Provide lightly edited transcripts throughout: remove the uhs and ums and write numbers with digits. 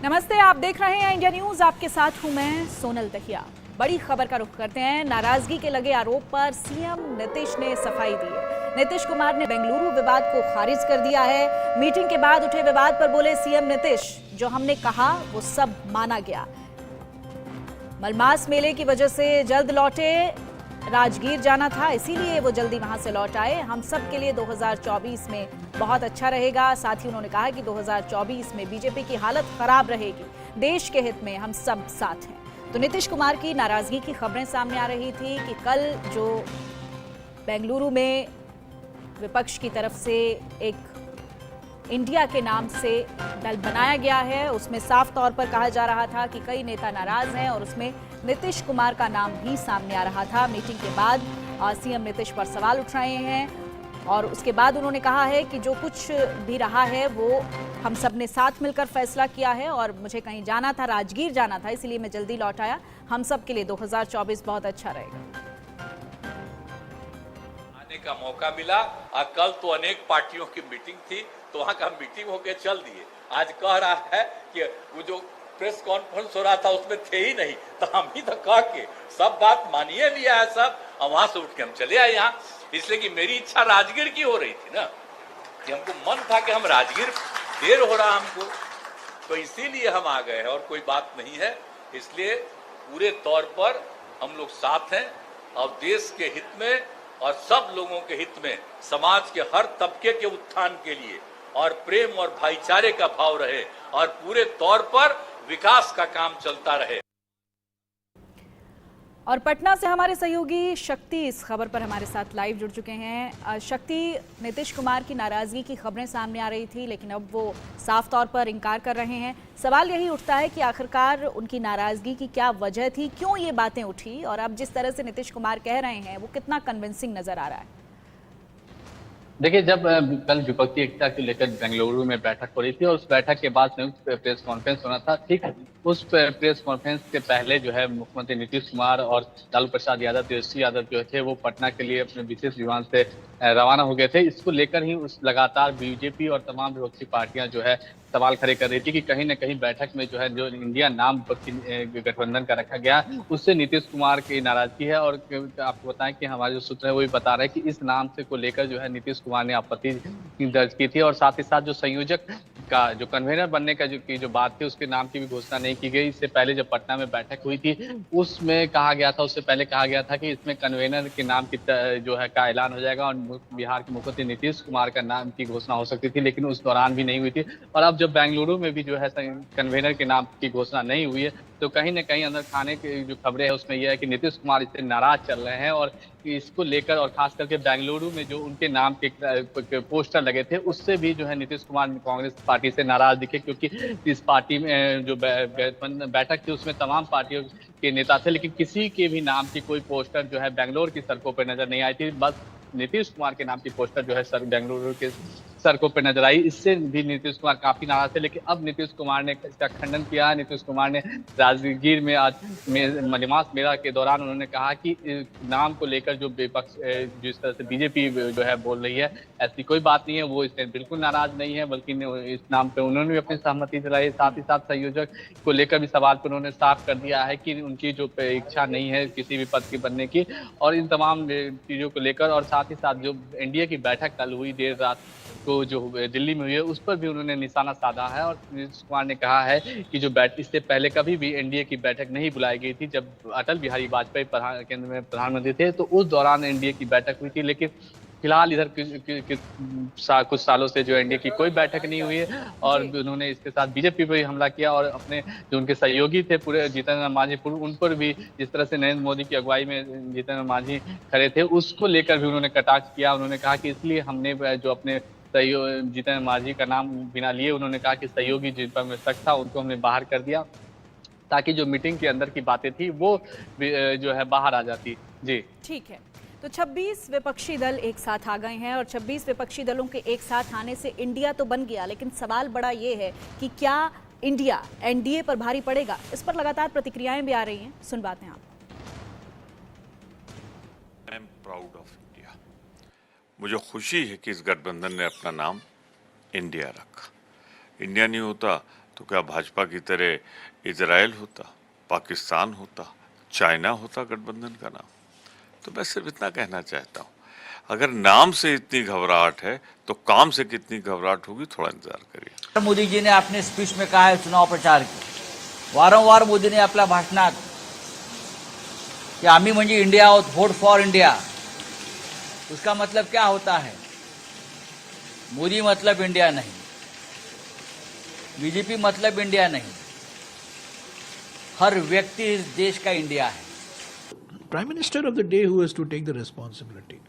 नमस्ते, आप देख रहे हैं इंडिया न्यूज। आपके साथ हूं मैं सोनल दहिया। बड़ी खबर का रुख करते हैं। नाराजगी के लगे आरोप पर सीएम नीतीश ने सफाई दी है। नीतीश कुमार ने बेंगलुरु विवाद को खारिज कर दिया है। मीटिंग के बाद उठे विवाद पर बोले सीएम नीतीश, जो हमने कहा वो सब माना गया। मलमास मेले की वजह से जल्द लौटे, राजगीर जाना था इसीलिए वो जल्दी वहां से लौट आए। हम सब के लिए 2024 में बहुत अच्छा रहेगा। साथ ही उन्होंने कहा कि 2024 में बीजेपी की हालत खराब रहेगी। देश के हित में हम सब साथ हैं। तो नीतीश कुमार की नाराजगी की खबरें सामने आ रही थी कि कल जो बेंगलुरु में विपक्ष की तरफ से एक इंडिया के नाम से दल बनाया गया है, उसमें साफ तौर पर कहा जा रहा था कि कई नेता नाराज हैं और उसमें नीतीश कुमार का नाम भी सामने आ रहा था। मीटिंग के बाद सीएम नीतीश पर सवाल उठ रहे हैं और उसके बाद उन्होंने कहा है कि जो कुछ भी रहा है वो हम सब ने साथ मिलकर फैसला किया है और मुझे कहीं जाना था, राजगीर जाना था, इसीलिए मैं जल्दी लौट आया। हम सब के लिए 2024 बहुत अच्छा रहेगा। आने का मौका मिला और कल तो अनेक पार्टियों की मीटिंग थी तो वहां का मीटिंग होके चल दिए। आज कह रहा है कि वो जो प्रेस कॉन्फ्रेंस हो रहा था उसमें थे ही नहीं, तो हम ही तो कह के सब बात मानिए लिया है सब, और वहां से उठ के हम चले आए यहाँ। इसलिए कि मेरी इच्छा राजगीर की हो रही थी ना, कि हमको मन था कि हम राजगीर, देर हो रहा हमको, तो इसीलिए हम आ गए हैं और कोई बात नहीं है। इसलिए पूरे तौर पर हम लोग साथ हैं और देश के हित में और सब लोगों के हित में, समाज के हर तबके के उत्थान के लिए और प्रेम और भाईचारे का भाव रहे और पूरे तौर पर विकास का काम चलता रहे। और पटना से हमारे सहयोगी शक्ति इस खबर पर हमारे साथ लाइव जुड़ चुके हैं। शक्ति, नीतीश कुमार की नाराजगी की खबरें सामने आ रही थी लेकिन अब वो साफ तौर पर इनकार कर रहे हैं। सवाल यही उठता है कि आखिरकार उनकी नाराजगी की क्या वजह थी, क्यों ये बातें उठी और अब जिस तरह से नीतीश कुमार कह रहे हैं वो कितना कन्विंसिंग नजर आ रहा है? देखिए, जब कल विपक्षी एकता को लेकर बेंगलुरु में बैठक हो रही थी और उस बैठक के बाद संयुक्त प्रेस कॉन्फ्रेंस होना था, ठीक उस प्रेस कॉन्फ्रेंस के पहले जो है मुख्यमंत्री नीतीश कुमार और लालू प्रसाद यादव, तेजस्वी यादव जो थे वो पटना के लिए अपने विशेष विमान से रवाना हो गए थे। इसको लेकर ही उस लगातार बीजेपी और तमाम विपक्षी पार्टियां जो है सवाल खड़े कर रही थी कि कहीं ना कहीं बैठक में जो है जो इंडिया नाम गठबंधन का रखा गया उससे नीतीश कुमार की नाराजगी है। और आपको बताएं कि हमारे जो सूत्र है वो भी बता रहे हैं कि इस नाम से को लेकर जो है नीतीश कुमार ने आपत्ति दर्ज की थी और साथ ही साथ जो संयोजक का जो कन्वेनर बनने का जो बात थी उसके नाम की भी घोषणा नहीं की गई। इससे पहले जब पटना में बैठक हुई थी उसमें कहा गया था, उससे पहले कहा गया था कि इसमें कन्वेनर के नाम की जो है का ऐलान हो जाएगा और बिहार के मुख्यमंत्री नीतीश कुमार का नाम की घोषणा हो सकती थी, लेकिन उस दौरान भी नहीं हुई थी। और अब जब बेंगलुरु में भी जो है कन्वेनर के नाम की घोषणा नहीं हुई है तो कहीं ना कहीं अंदर खाने की जो खबरें हैं उसमें यह है कि नीतीश कुमार इससे नाराज चल रहे हैं और इसको लेकर और खास करके बेंगलुरु में जो उनके नाम के पोस्टर लगे थे उससे भी जो है नीतीश कुमार कांग्रेस पार्टी से नाराज दिखे, क्योंकि इस पार्टी में जो बैठक थी उसमें तमाम पार्टियों के नेता थे लेकिन किसी के भी नाम की कोई पोस्टर जो है बेंगलोर की सड़कों पर नजर नहीं आई थी। बस नीतीश कुमार के नाम की पोस्टर जो है बेंगलुरु के सड़कों पर नजर आई। इससे भी नीतीश कुमार काफी नाराज थे, लेकिन अब नीतीश कुमार ने इसका खंडन किया। नीतीश कुमार ने राजगीर में आज मलमास मेला के दौरान उन्होंने कहा कि नाम को लेकर जो विपक्ष जिस तरह से बीजेपी जो है बोल रही है ऐसी कोई बात नहीं है, वो इससे बिल्कुल नाराज नहीं है, बल्कि इस नाम पे उन्होंने भी अपनी सहमति दिलाई। साथ ही साथ संयोजक को लेकर भी सवाल पर उन्होंने साफ कर दिया है कि उनकी जो इच्छा नहीं है किसी भी पद की बनने की और इन तमाम चीजों को लेकर। और साथ ही साथ जो एनडीए की बैठक कल हुई देर रात को जो दिल्ली में हुई है उस पर भी उन्होंने निशाना साधा है और नीतीश कुमार ने कहा है कि जो इससे पहले कभी भी एनडीए की बैठक नहीं बुलाई गई थी। जब अटल बिहारी वाजपेयी केंद्र में प्रधानमंत्री थे तो उस दौरान एनडीए की बैठक हुई थी, लेकिन फिलहाल इधर कुछ सालों से जो एनडीए की कोई बैठक नहीं हुई है और उन्होंने इसके साथ बीजेपी पर भी हमला किया और अपने जो उनके सहयोगी थे पूरे जीतन राम मांझी उन पर भी जिस तरह से नरेंद्र मोदी की अगुवाई में जीतन राम मांझी खड़े थे उसको लेकर भी उन्होंने कटाक्ष किया। उन्होंने कहा कि इसलिए हमने जो अपने जीतन मांझी का नाम बिना लिए उन्होंने कहा कि सहयोगी जिन पर में शक था उनको हमने बाहर कर दिया ताकि जो मीटिंग के अंदर की बातें थी वो जो है बाहर आ जाती। जी ठीक है, तो 26 विपक्षी दल एक साथ आ गए हैं और 26 विपक्षी दलों के एक साथ आने से इंडिया तो बन गया, लेकिन सवाल बड़ा ये है कि क्या इंडिया एनडीए पर भारी पड़ेगा? इस पर लगातार प्रतिक्रियाएं भी आ रही हैं, सुन बातें आप। I am proud of India. मुझे खुशी है कि इस गठबंधन ने अपना नाम इंडिया रखा। इंडिया नहीं होता तो क्या भाजपा की तरह इजराइल होता, पाकिस्तान होता, चाइना होता गठबंधन का नाम? तो मैं सिर्फ इतना कहना चाहता हूँ, अगर नाम से इतनी घबराहट है तो काम से कितनी घबराहट होगी, थोड़ा इंतजार करिए। मोदी जी ने अपने स्पीच में कहा है चुनाव प्रचार की, वारंवार मोदीने आपल्या भाषणात कि आम्ही म्हणजे इंडिया आहोत, वोट फॉर इंडिया। उसका मतलब क्या होता है? मोदी मतलब इंडिया नहीं, बीजेपी मतलब इंडिया नहीं, हर व्यक्ति इस देश का इंडिया है। Prime minister of the day who has to take the responsibility.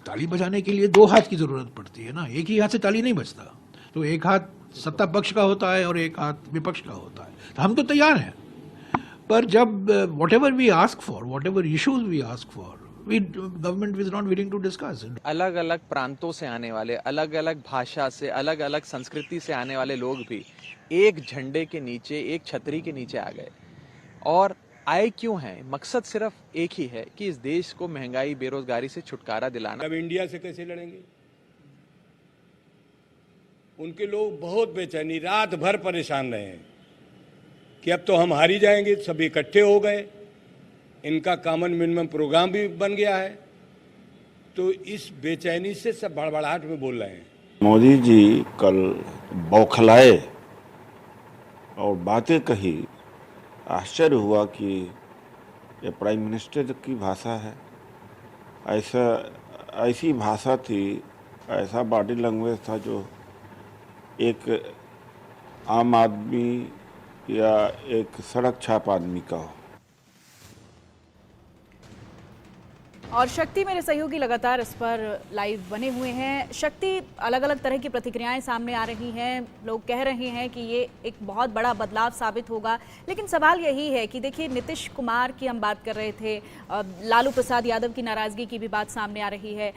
ताली बजाने के लिए दो हाथ की जरूरत पड़ती है ना, एक ही हाथ से ताली नहीं बजता। तो एक हाथ सत्ता पक्ष का होता है और एक हाथ विपक्ष का होता है। तो हम तो तैयार हैं, पर जब whatever we ask for, whatever issues we ask for, government is not willing to discuss. अलग अलग प्रांतों से आने वाले, अलग अलग भाषा से, अलग अलग संस्कृति से आने वाले लोग भी एक झंडे के नीचे, एक छतरी के नीचे आ गए। और आए क्यों हैं? मकसद सिर्फ एक ही है कि इस देश को महंगाई, बेरोजगारी से छुटकारा दिलाना। अब इंडिया से कैसे लड़ेंगे? उनके लोग बहुत बेचैनी, रात भर परेशान रहे हैं कि अब तो हम हार ही जाएंगे। सब इकट्ठे हो गए, इनका कॉमन मिनिमम प्रोग्राम भी बन गया है, तो इस बेचैनी से सब बड़बड़ाहट में बोल रहे हैं। मोदी जी कल बौखलाए और बातें कही, आश्चर्य हुआ कि ये प्राइम मिनिस्टर की भाषा है। ऐसी भाषा थी, ऐसा बॉडी लैंग्वेज था जो एक आम आदमी या एक सड़क छाप आदमी का हो। और शक्ति मेरे सहयोगी लगातार इस पर लाइव बने हुए हैं। शक्ति, अलग अलग तरह की प्रतिक्रियाएं सामने आ रही हैं। लोग कह रहे हैं कि ये एक बहुत बड़ा बदलाव साबित होगा, लेकिन सवाल यही है कि देखिए, नीतीश कुमार की हम बात कर रहे थे, लालू प्रसाद यादव की नाराजगी की भी बात सामने आ रही है।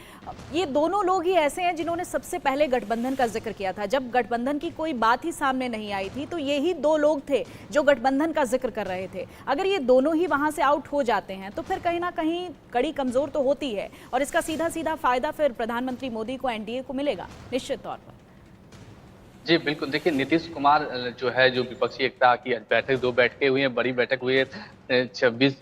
ये दोनों लोग ही ऐसे हैं जिन्होंने सबसे पहले गठबंधन का जिक्र किया था। जब गठबंधन की कोई बात ही सामने नहीं आई थी तो यही दो लोग थे जो गठबंधन का जिक्र कर रहे थे। अगर ये दोनों ही वहां से आउट हो जाते हैं तो फिर कहीं ना कहीं कड़ी कमजोर तो होती है, और इसका सीधा सीधा फायदा फिर प्रधानमंत्री मोदी को, एनडीए को मिलेगा निश्चित तौर पर। जी बिल्कुल, देखिए नीतीश कुमार जो है, जो विपक्षी एकता की बैठक, 2 बैठकें हुई हैं, बड़ी बैठक हुई है, 26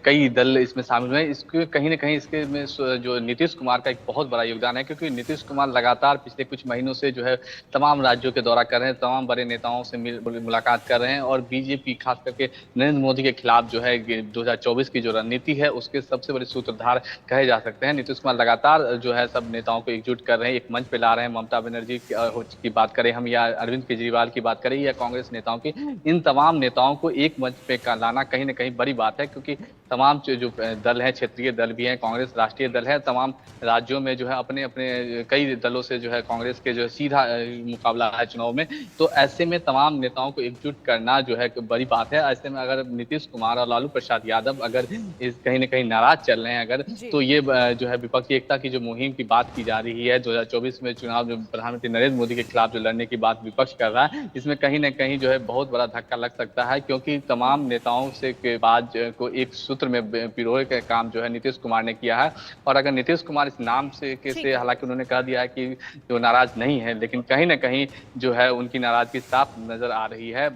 कई दल इसमें शामिल हुए हैं। इसके कहीं ना कहीं इसके में जो नीतीश कुमार का एक बहुत बड़ा योगदान है, क्योंकि नीतीश कुमार लगातार पिछले कुछ महीनों से जो है तमाम राज्यों के दौरा कर रहे हैं, तमाम बड़े नेताओं से मुलाकात कर रहे हैं, और बीजेपी खास करके नरेंद्र मोदी के खिलाफ जो है 2024 की जो रणनीति है उसके सबसे बड़े सूत्रधार कहे जा सकते हैं। नीतीश कुमार लगातार जो है सब नेताओं को एकजुट कर रहे हैं, एक मंच पे ला रहे हैं। ममता बनर्जी की बात करें हम, या अरविंद केजरीवाल की बात करें, या कांग्रेस नेताओं की, इन तमाम नेताओं को एक मंच पे लाना कहीं ना कहीं बड़ी बात है, क्योंकि तमाम जो दल हैं, क्षेत्रीय दल भी हैं, कांग्रेस राष्ट्रीय दल है, तमाम राज्यों में जो है अपने अपने कई दलों से जो है कांग्रेस के जो सीधा मुकाबला है चुनाव में। तो ऐसे में तमाम नेताओं को एकजुट करना जो है बड़ी बात है। ऐसे में अगर नीतीश कुमार और लालू प्रसाद यादव अगर इस कहीं ना कहीं नाराज चल रहे हैं अगर, तो ये जो है विपक्षी एकता की जो मुहिम की बात की जा रही है 2024 में चुनाव, जो प्रधानमंत्री नरेंद्र मोदी के खिलाफ जो लड़ने की बात विपक्ष कर रहा है, इसमें कहीं ना कहीं जो है बहुत बड़ा धक्का लग सकता है, क्योंकि तमाम नेताओं से के बाद को एक सूत्र में पिरोए का काम जो है नीतीश कुमार ने किया है। और अगर नीतीश कुमार इस नाम से हालांकि उन्होंने कह दिया है कि जो नाराज नहीं है, लेकिन कहीं ना कहीं जो है उनकी नाराजगी साफ नजर आ रही है।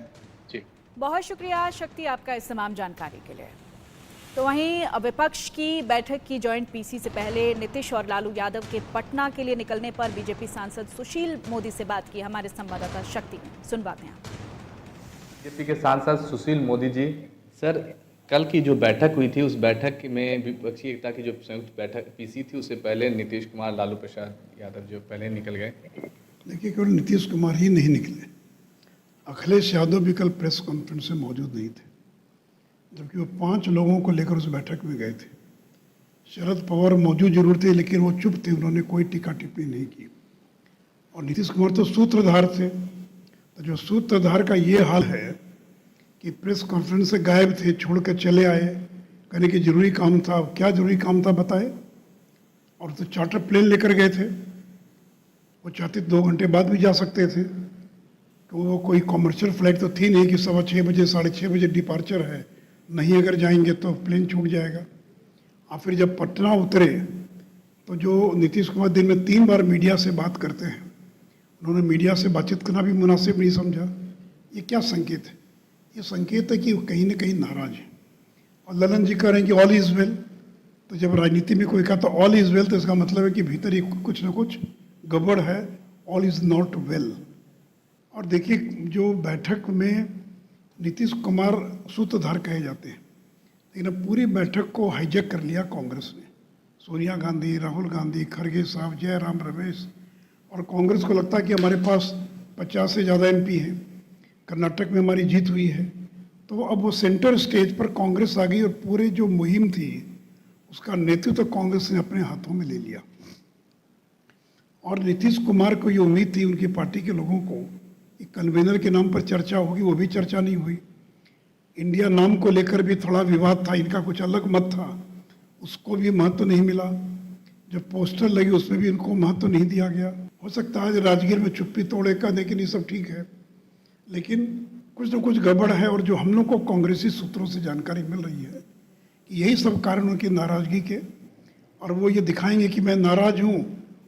जी बहुत शुक्रिया शक्ति आपका इस तमाम जानकारी के लिए। तो वहीं विपक्ष की बैठक की जॉइंट पीसी से पहले नीतीश और लालू यादव के पटना के लिए निकलने पर बीजेपी सांसद सुशील मोदी से बात की हमारे संवाददाता शक्ति ने। सुनवाते हैं बीजेपी के सांसद सुशील मोदी जी। सर, कल की जो बैठक हुई थी, उस बैठक में विपक्षी एकता की जो संयुक्त बैठक पीसी थी, उससे पहले नीतीश कुमार, लालू प्रसाद यादव जो पहले निकल गए। देखिए, केवल नीतीश कुमार ही नहीं निकले, अखिलेश यादव भी कल प्रेस कॉन्फ्रेंस में मौजूद नहीं थे, जबकि वो 5 लोगों को लेकर उस बैठक में गए थे। शरद पवार मौजूद जरूर थे, लेकिन वो चुप थे, उन्होंने कोई टीका टिप्पणी नहीं की। और नीतीश कुमार तो सूत्रधार थे, तो जो सूत्रधार का ये हाल है कि प्रेस कॉन्फ्रेंस से गायब थे, छोड़ कर चले आए, कहने कि जरूरी काम था। क्या जरूरी काम था बताए? और तो चार्टर प्लेन लेकर गए थे, वो चाहते 2 घंटे बाद भी जा सकते थे, तो वो कोई कॉमर्शियल फ्लाइट तो थी नहीं कि 6:15 बजे 6:30 बजे डिपार्चर है, नहीं अगर जाएंगे तो प्लेन छूट जाएगा। और फिर जब पटना उतरे तो जो नीतीश कुमार दिन में 3 बार मीडिया से बात करते हैं, उन्होंने मीडिया से बातचीत करना भी मुनासिब नहीं समझा। ये क्या संकेत है? ये संकेत है कि वो कहीं ना कहीं नाराज है। और ललन जी कह रहे हैं कि ऑल इज वेल, तो जब राजनीति में कोई कहता ऑल इज वेल तो इसका मतलब है कि भीतर ही कुछ ना कुछ गड़बड़ है, ऑल इज नॉट वेल। और देखिए, जो बैठक में नीतीश कुमार सूत्रधार कहे जाते हैं, लेकिन अब पूरी बैठक को हाईजैक कर लिया कांग्रेस ने। सोनिया गांधी, राहुल गांधी, खड़गे साहब, जयराम रमेश, और कांग्रेस को लगता है कि हमारे पास 50 से ज़्यादा एमपी हैं, कर्नाटक में हमारी जीत हुई है, तो अब वो सेंटर स्टेज पर कांग्रेस आ गई और पूरे जो मुहिम थी उसका नेतृत्व तो कांग्रेस ने अपने हाथों में ले लिया। और नीतीश कुमार को ये उम्मीद थी उनकी पार्टी के लोगों को कि कन्वेनर के नाम पर चर्चा होगी, वो भी चर्चा नहीं हुई। इंडिया नाम को लेकर भी थोड़ा विवाद था, इनका कुछ अलग मत था, उसको भी महत्व नहीं मिला। जब पोस्टर लगे उसमें भी इनको महत्व नहीं दिया गया। हो सकता है राजगीर में चुप्पी तोड़े का, लेकिन ये सब ठीक है, लेकिन कुछ न कुछ गड़बड़ है। और जो हम लोग को कांग्रेसी सूत्रों से जानकारी मिल रही है कि यही सब कारण उनकी नाराजगी के, और वो ये दिखाएंगे कि मैं नाराज हूँ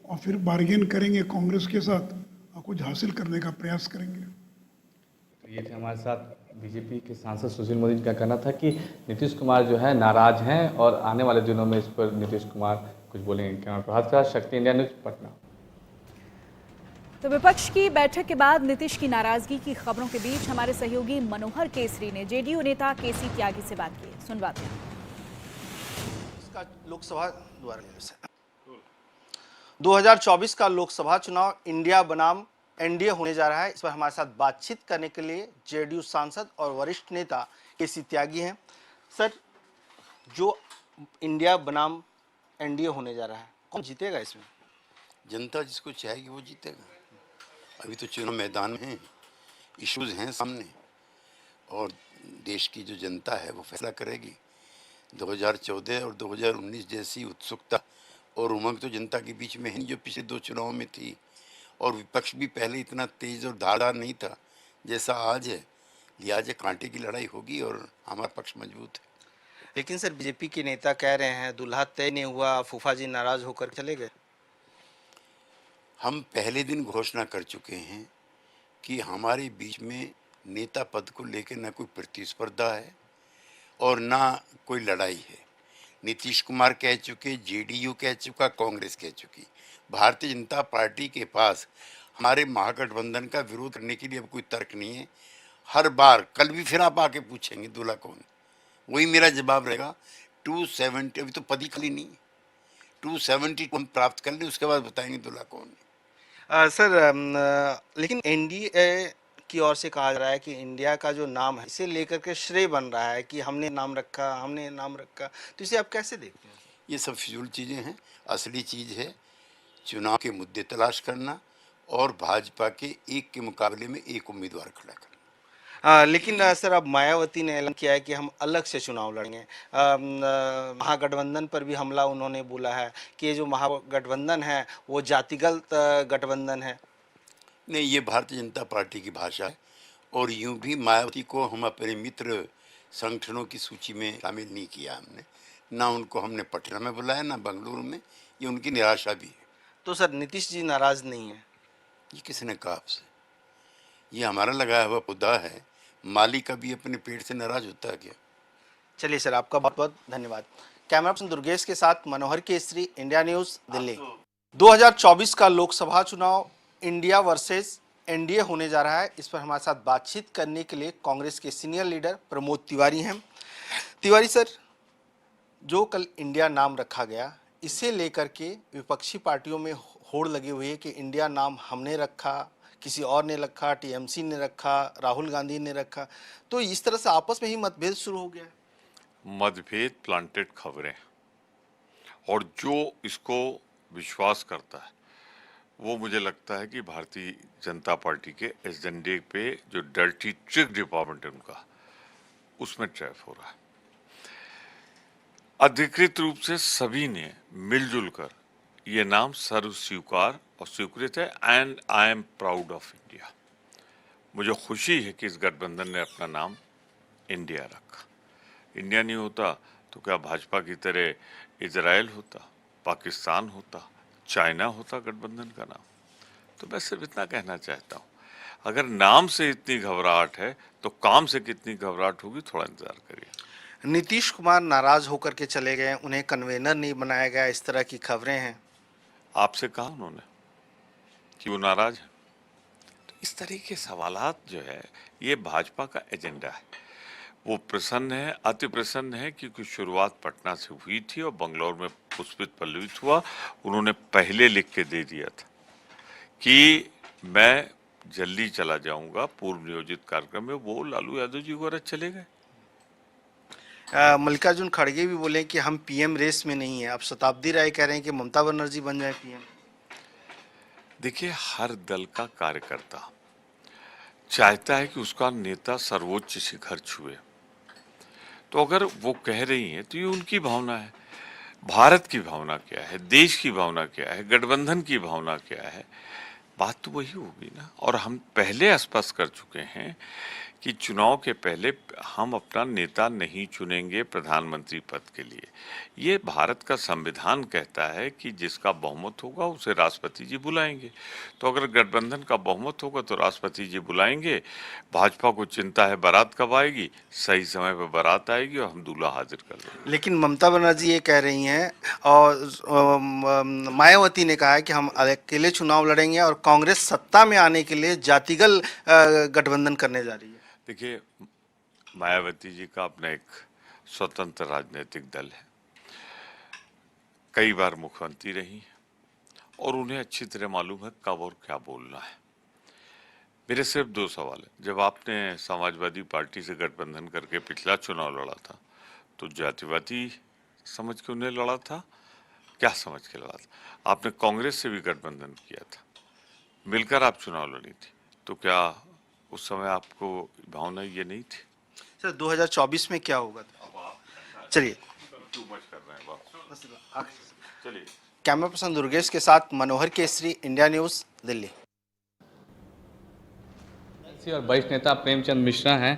और फिर बार्गेन करेंगे कांग्रेस के साथ और कुछ हासिल करने का प्रयास करेंगे। तो ये थे हमारे साथ बीजेपी के सांसद सुशील मोदी जी का कहना था कि नीतीश कुमार जो है नाराज हैं और आने वाले दिनों में इस पर नीतीश कुमार कुछ बोलेंगे। कैमरा प्रभात का शक्ति इंडिया न्यूज पटना। तो विपक्ष की बैठक के बाद नीतीश की नाराजगी की खबरों के बीच हमारे सहयोगी मनोहर केसरी ने जेडीयू नेता केसी त्यागी से बात की। सुनवाते हैं। लोकसभा 2024 का लोकसभा चुनाव इंडिया बनाम एनडीए होने जा रहा है। इस पर हमारे साथ बातचीत करने के लिए जेडीयू सांसद और वरिष्ठ नेता केसी त्यागी हैं। सर, जो इंडिया बनाम एनडीए होने जा रहा है, कौन जीतेगा इसमें? जनता जिसको चाहेगी वो जीतेगा। अभी तो चुनाव मैदान में हैं, इश्यूज हैं सामने, और देश की जो जनता है वो फैसला करेगी। 2014 और 2019 जैसी उत्सुकता और उमंग तो जनता के बीच में है जो पिछले 2 चुनावों में थी, और विपक्ष भी पहले इतना तेज और धारदार नहीं था जैसा आज है। लिहाजा कांटे की लड़ाई होगी और हमारा पक्ष मजबूत है। लेकिन सर, बीजेपी के नेता कह रहे हैं दूल्हा तय नहीं हुआ, फूफा जी नाराज होकर चले गए। हम पहले दिन घोषणा कर चुके हैं कि हमारे बीच में नेता पद को लेकर न कोई प्रतिस्पर्धा है और ना कोई लड़ाई है। नीतीश कुमार कह चुके, जेडीयू कह चुका, कांग्रेस कह चुकी। भारतीय जनता पार्टी के पास हमारे महागठबंधन का विरोध करने के लिए अब कोई तर्क नहीं है। हर बार, कल भी फिर आप आके पूछेंगे दूल्हा कौन, वही मेरा जवाब रहेगा 270। अभी तो पद ही खाली नहीं, 270 हम प्राप्त कर लें, उसके बाद बताएंगे दूल्हा कौन है। लेकिन एनडीए की ओर से कहा जा रहा है कि इंडिया का जो नाम है इसे लेकर के श्रेय बन रहा है कि हमने नाम रखा, हमने नाम रखा, तो इसे आप कैसे देखते हैं? ये सब फिजूल चीज़ें हैं। असली चीज़ है चुनाव के मुद्दे तलाश करना और भाजपा के एक के मुकाबले में एक उम्मीदवार खड़ा करना। लेकिन सर, अब मायावती ने ऐलान किया है कि हम अलग से चुनाव लड़ेंगे। महागठबंधन पर भी हमला उन्होंने बोला है कि ये जो महागठबंधन है वो जातिगत गठबंधन है। नहीं, ये भारतीय जनता पार्टी की भाषा है, और यूं भी मायावती को हम अपने मित्र संगठनों की सूची में शामिल नहीं किया हमने। ना उनको हमने पटना में बुलाया, ना बेंगलुरु में। ये उनकी निराशा भी है। तो सर, नीतीश जी नाराज नहीं है? ये किसने कहा आपसे? ये हमारा लगाया हुआ पौधा है। माली का भी अपने पेड़ से नाराज होता है क्या? चलिए सर, आपका बहुत बहुत धन्यवाद। कैमरा पर्सन दुर्गेश के साथ मनोहर केसरी, इंडिया न्यूज, दिल्ली। 2024 का लोकसभा चुनाव इंडिया वर्सेस एनडीए होने जा रहा है। इस पर हमारे साथ बातचीत करने के लिए कांग्रेस के सीनियर लीडर प्रमोद तिवारी हैं। तिवारी सर, जो कल इंडिया नाम रखा गया, इसे लेकर के विपक्षी पार्टियों में होड़ लगी हुई है कि इंडिया नाम हमने रखा, किसी और ने रखा, टीएमसी ने रखा, राहुल गांधी ने रखा, तो इस तरह से आपस में ही मतभेद शुरू हो गया। मतभेद प्लांटेड खबरें, और जो इसको विश्वास करता है वो मुझे लगता है कि भारतीय जनता पार्टी के एजेंडे पे जो डर्टी ट्रिक डिपार्टमेंट है उनका, उसमें ट्रैप हो रहा है। अधिकृत रूप से सभी ने मिलजुल कर ये नाम सर्व स्वीकार और स्वीकृत है, and I am proud of India. मुझे खुशी है कि इस गठबंधन ने अपना नाम इंडिया रखा। इंडिया नहीं होता तो क्या भाजपा की तरह इजराइल होता, पाकिस्तान होता, चाइना होता गठबंधन का नाम? तो मैं सिर्फ इतना कहना चाहता हूँ, अगर नाम से इतनी घबराहट है तो काम से कितनी घबराहट होगी, थोड़ा इंतजार करिए। नीतीश कुमार नाराज होकर के चले गए, उन्हें कन्वेनर नहीं बनाया गया, इस तरह की खबरें हैं। आपसे कहा उन्होंने कि वो नाराज है? तो इस तरह के सवालात जो है ये भाजपा का एजेंडा है। वो प्रसन्न है, अति प्रसन्न है, क्योंकि शुरुआत पटना से हुई थी और बंगलौर में पुष्पित पल्लवित हुआ। उन्होंने पहले लिख के दे दिया था कि मैं जल्दी चला जाऊंगा पूर्व नियोजित कार्यक्रम में। वो लालू यादव जी वगैरह चले गए। मल्लिकार्जुन खड़गे भी बोले कि हम पीएम रेस में नहीं है। अब शताब्दी राय कह रहे हैं कि ममता बनर्जी बन जाए पीएम। देखिए, हर दल का कार्यकर्ता चाहता है कि उसका नेता सर्वोच्च शिखर छुए। तो अगर वो कह रही हैं तो ये उनकी भावना है। भारत की भावना क्या है, देश की भावना क्या है, गठबंधन की भावना क्या है, बात तो वही होगी ना। और हम पहले स्पष्ट कर चुके हैं कि चुनाव के पहले हम अपना नेता नहीं चुनेंगे प्रधानमंत्री पद के लिए। ये भारत का संविधान कहता है कि जिसका बहुमत होगा उसे राष्ट्रपति जी बुलाएंगे। तो अगर गठबंधन का बहुमत होगा तो राष्ट्रपति जी बुलाएंगे। भाजपा को चिंता है बारात कब आएगी, सही समय पर बारात आएगी और हम दूल्हा हाजिर कर देंगे। लेकिन ममता बनर्जी ये कह रही हैं और मायावती ने कहा है कि हम अकेले चुनाव लड़ेंगे और कांग्रेस सत्ता में आने के लिए जातिगत गठबंधन करने जा रही है। देखिए, मायावती जी का अपना एक स्वतंत्र राजनीतिक दल है, कई बार मुख्यमंत्री रही और उन्हें अच्छी तरह मालूम है कब और क्या बोलना है। मेरे सिर्फ दो सवाल है। जब आपने समाजवादी पार्टी से गठबंधन करके पिछला चुनाव लड़ा था तो जातिवादी समझ के उन्हें लड़ा था, क्या समझ के लड़ा था? आपने कांग्रेस से भी गठबंधन किया था, मिलकर आप चुनाव लड़ी थी, तो क्या उस समय आपको भावना ये नहीं थी? सर 2024 में क्या होगा? चलिए, चलिए। कैमरा पर्सन दुर्गेश के साथ मनोहर केसरी, इंडिया न्यूज, दिल्ली। और वरिष्ठ नेता प्रेमचंद मिश्रा हैं।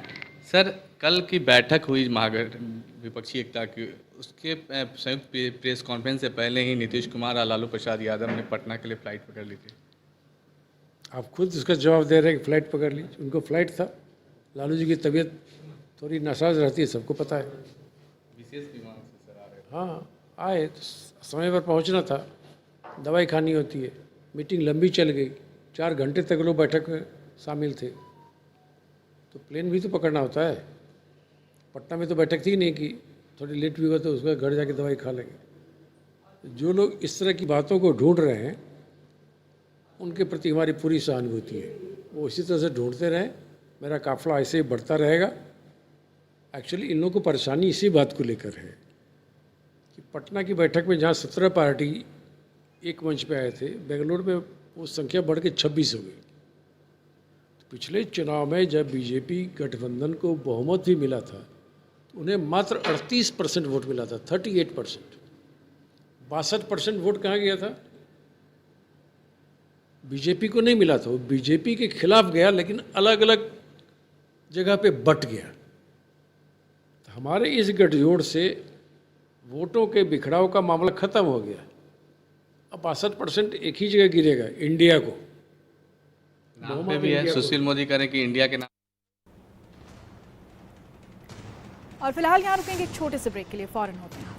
सर, कल की बैठक हुई महागठ विपक्षी एकता की, उसके संयुक्त प्रेस कॉन्फ्रेंस से पहले ही नीतीश कुमार और लालू प्रसाद यादव ने पटना के लिए फ्लाइट पकड़ ली थी। आप खुद उसका जवाब दे रहे हैं कि फ्लाइट पकड़ ली। उनको फ्लाइट था। लालू जी की तबीयत थोड़ी नासाज रहती है, सबको पता है। विशेष विमान से सर आ रहे? हाँ, आए तो समय पर पहुंचना था, दवाई खानी होती है, मीटिंग लंबी चल गई, 4 घंटे तक लोग बैठक में शामिल थे, तो प्लेन भी तो पकड़ना होता है। पटना में तो बैठक थी नहीं कि थोड़ी लेट भी हुआ तो उसका घर जाके दवाई खा लेंगे। जो लोग इस तरह की बातों को ढूंढ रहे हैं उनके प्रति हमारी पूरी सहानुभूति है। वो इसी तरह से ढूंढते रहें, मेरा काफ़िला ऐसे ही बढ़ता रहेगा। एक्चुअली इन लोगों को परेशानी इसी बात को लेकर है कि पटना की बैठक में जहाँ 17 पार्टी एक मंच पे आए थे, बेंगलुरु में वो संख्या बढ़ के 26 हो गई। तो पिछले चुनाव में जब बीजेपी गठबंधन को बहुमत भी मिला था तो उन्हें मात्र 38% वोट मिला था, 38%। 62% वोट कहाँ गया था? बीजेपी को नहीं मिला था। वो बीजेपी के खिलाफ गया, लेकिन अलग अलग जगह पे बट गया। तो हमारे इस गठजोड़ से वोटों के बिखराव का मामला खत्म हो गया। अब 62% एक ही जगह गिरेगा, इंडिया को। नाम पे भी है, सुशील मोदी करें कि इंडिया के नाम। और फिलहाल यहाँ रुकेंगे एक छोटे से ब्रेक के लिए, फौरन होते हैं।